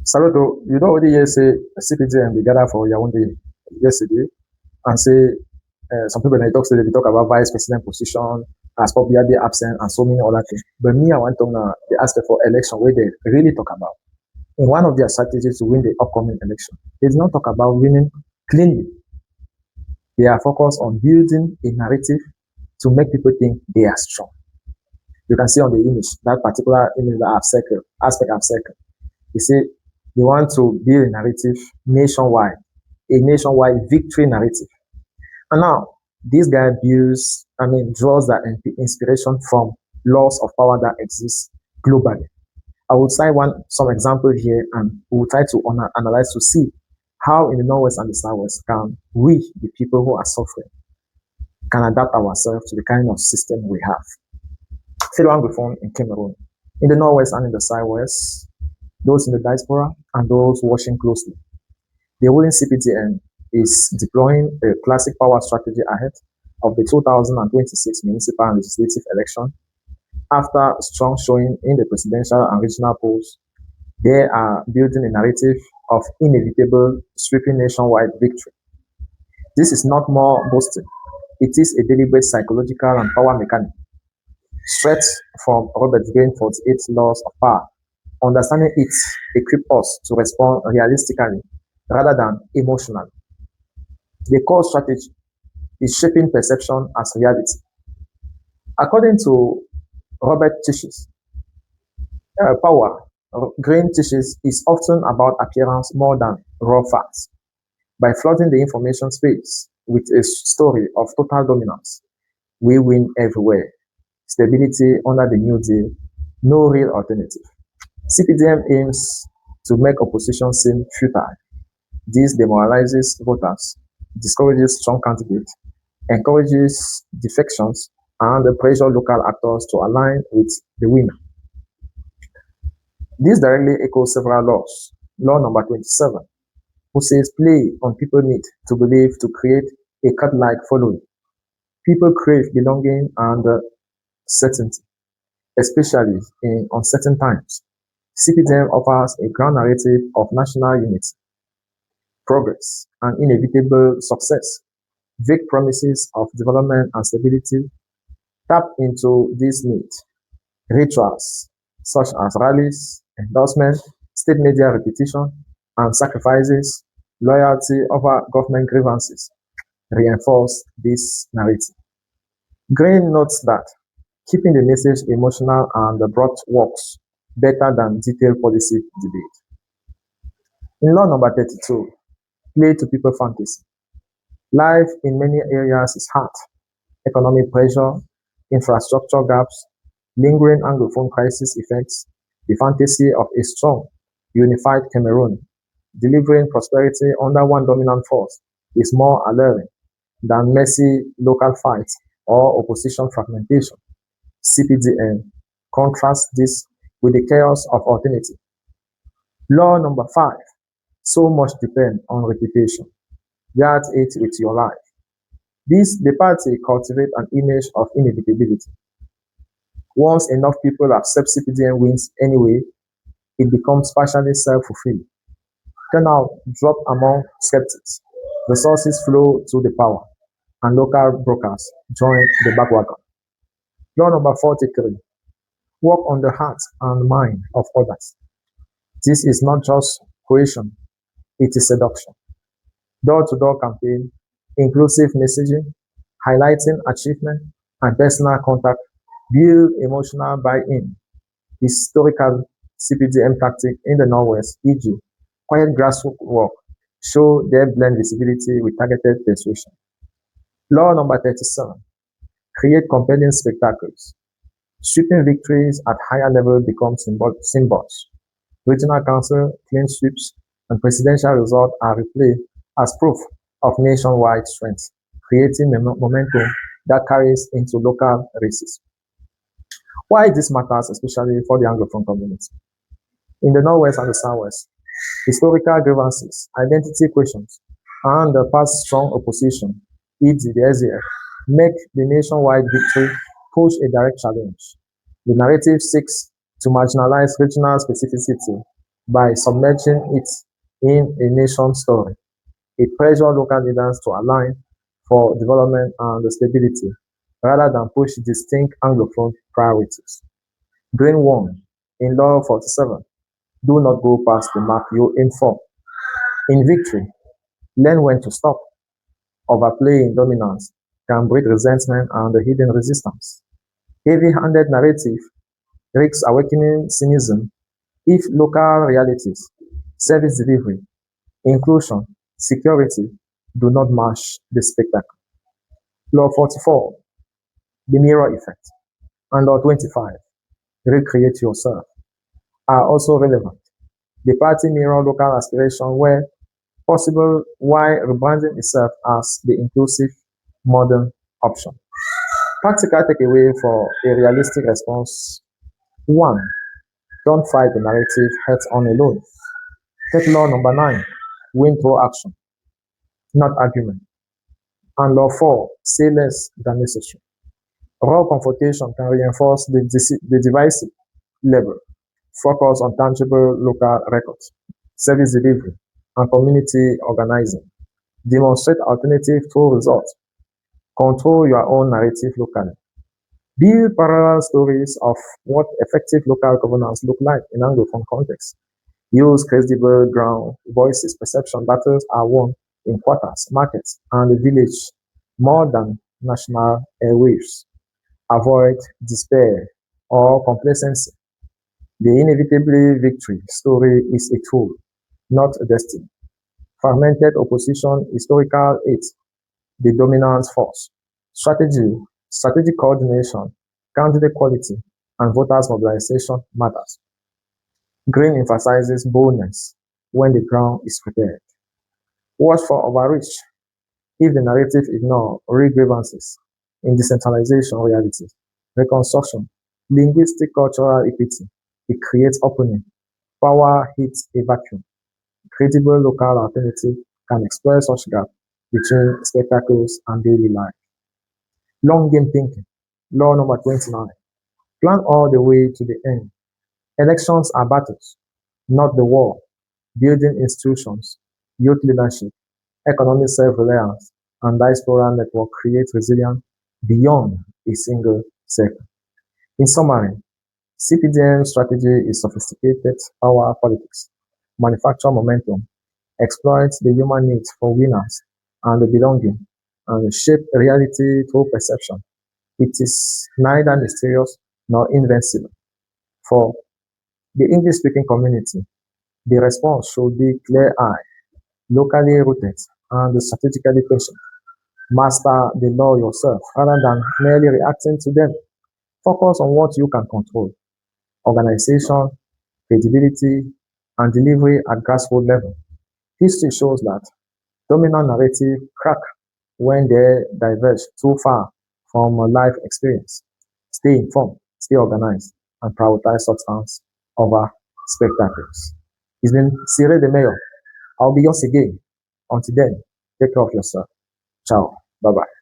Saludo, you know, the say CPDM they gather for Yaoundé yesterday and say some people they talk about vice president position as probably absent and so many other things. But me, I want to know they asked for election where they really talk about in one of their strategies to win the upcoming election. They did not talk about winning cleanly. They are focused on building a narrative to make people think they are strong. You can see on the image that particular image that I've circled. They say they want to build a narrative nationwide, a nationwide victory narrative. And now this guy draws that inspiration from laws of power that exist globally. I will cite some example here, and we will try to analyze to see how in the Northwest and the Southwest can we, the people who are suffering, can adapt ourselves to the kind of system we have. Fellow Anglophone in Cameroon, in the Northwest and in the Southwest, those in the diaspora and those watching closely. The ruling CPDM is deploying a classic power strategy ahead of the 2026 municipal and legislative election. After strong showing in the presidential and regional polls, they are building a narrative of inevitable sweeping nationwide victory. This is not more boasting. It is a deliberate psychological and power mechanic. Straight from Robert Greene 48 Laws of Power. Understanding it equips us to respond realistically rather than emotionally. The core strategy is shaping perception as reality. According to Robert teaches, power, Greene teaches, is often about appearance more than raw facts. By flooding the information space with a story of total dominance, we win everywhere. Stability under the New Deal, no real alternative. CPDM aims to make opposition seem futile. This demoralizes voters, discourages strong candidates, encourages defections, and pressure local actors to align with the winner. This directly echoes several laws. Law number 27, who says play on people need to believe to create a cult-like following. People crave belonging and certainty, especially in uncertain times. CPDM offers a grand narrative of national unity, progress, and inevitable success. Vague promises of development and stability tap into this need. Rituals such as rallies, endorsement, state media repetition, and sacrifices, loyalty over government grievances reinforce this narrative. Green notes that keeping the message emotional and broad works better than detailed policy debate. In law number 32, play to people fantasy. Life in many areas is hard. Economic pressure, infrastructure gaps, lingering Anglophone crisis effects, the fantasy of a strong, unified Cameroon, delivering prosperity under one dominant force is more alluring than messy local fights or opposition fragmentation. CPDM contrasts this with the chaos of alternative. Law number 5, so much depends on reputation. Guard it with your life. The party cultivates an image of inevitability. Once enough people accept CPDM wins anyway, it becomes partially self-fulfilling. Turnout drop among skeptics. Resources flow to the power, and local brokers join the bandwagon. Law number 43, work on the heart and mind of others. This is not just coercion, it is seduction. Door-to-door campaign, inclusive messaging, highlighting achievement, and personal contact build emotional buy-in. Historical CPDM tactic in the Northwest, e.g., quiet grassroots work, show they blend visibility with targeted persuasion. Law number 37, create compelling spectacles. Sweeping victories at higher level become symbols. Regional council, clean sweeps, and presidential results are replayed as proof of nationwide strength, creating momentum that carries into local races. Why this matters, especially for the Anglophone community? In the Northwest and the Southwest, historical grievances, identity questions, and the past strong opposition, e.g. the SDF, make the nationwide victory push a direct challenge. The narrative seeks to marginalize regional specificity by submerging it in a nation story. It pressures local leaders to align for development and stability rather than push distinct Anglophone priorities. Green 1. In Law 47, do not go past the mark you aim for. In victory, learn when to stop. Overplaying dominance can breed resentment and hidden resistance. Heavy-handed narrative risks awakening cynicism if local realities, service delivery, inclusion, security do not match the spectacle. Law 44, the mirror effect, and Law 25, recreate yourself, are also relevant. The party mirror local aspiration where possible while rebranding itself as the inclusive modern option. Practical takeaway for a realistic response. 1. Don't fight the narrative head on alone. Take law number 9. Win through action, not argument. And law 4. Say less than necessary. Raw confrontation can reinforce the divisive level. Focus on tangible local records, service delivery, and community organizing. Demonstrate alternative to results. Control your own narrative locally. Build parallel stories of what effective local governance look like in Anglophone context. Use credible ground voices. Perception battles are won in quarters, markets, and the village more than national airwaves. Avoid despair or complacency. The inevitably victory story is a tool, not a destiny. Fragmented opposition, historical hate, the dominant force. Strategy, strategic coordination, candidate quality, and voters' mobilization matters. Green emphasizes boldness when the ground is prepared. Watch for overreach if the narrative ignores real grievances in decentralization realities, reconstruction, linguistic cultural equity. It creates opening. Power hits a vacuum. Credible local alternative can exploit such gap between spectacles and daily life. Long game thinking. Law number 29. Plan all the way to the end. Elections are battles, not the war. Building institutions, youth leadership, economic self-reliance, and diaspora network create resilience beyond a single sector. In summary, CPDM strategy is sophisticated power politics, manufacture momentum, exploit the human need for winners and the belonging, and shape reality through perception. It is neither mysterious nor invincible. For the English-speaking community, the response should be clear-eyed, locally rooted, and strategically patient. Master the law yourself rather than merely reacting to them. Focus on what you can control. Organization, credibility, and delivery at grassroots level. History shows that dominant narrative crack when they diverge too far from life experience. Stay informed, stay organized, and prioritize substance over spectacles. It's been Cyril the Mayor. I'll be yours again. Until then, take care of yourself. Ciao. Bye bye.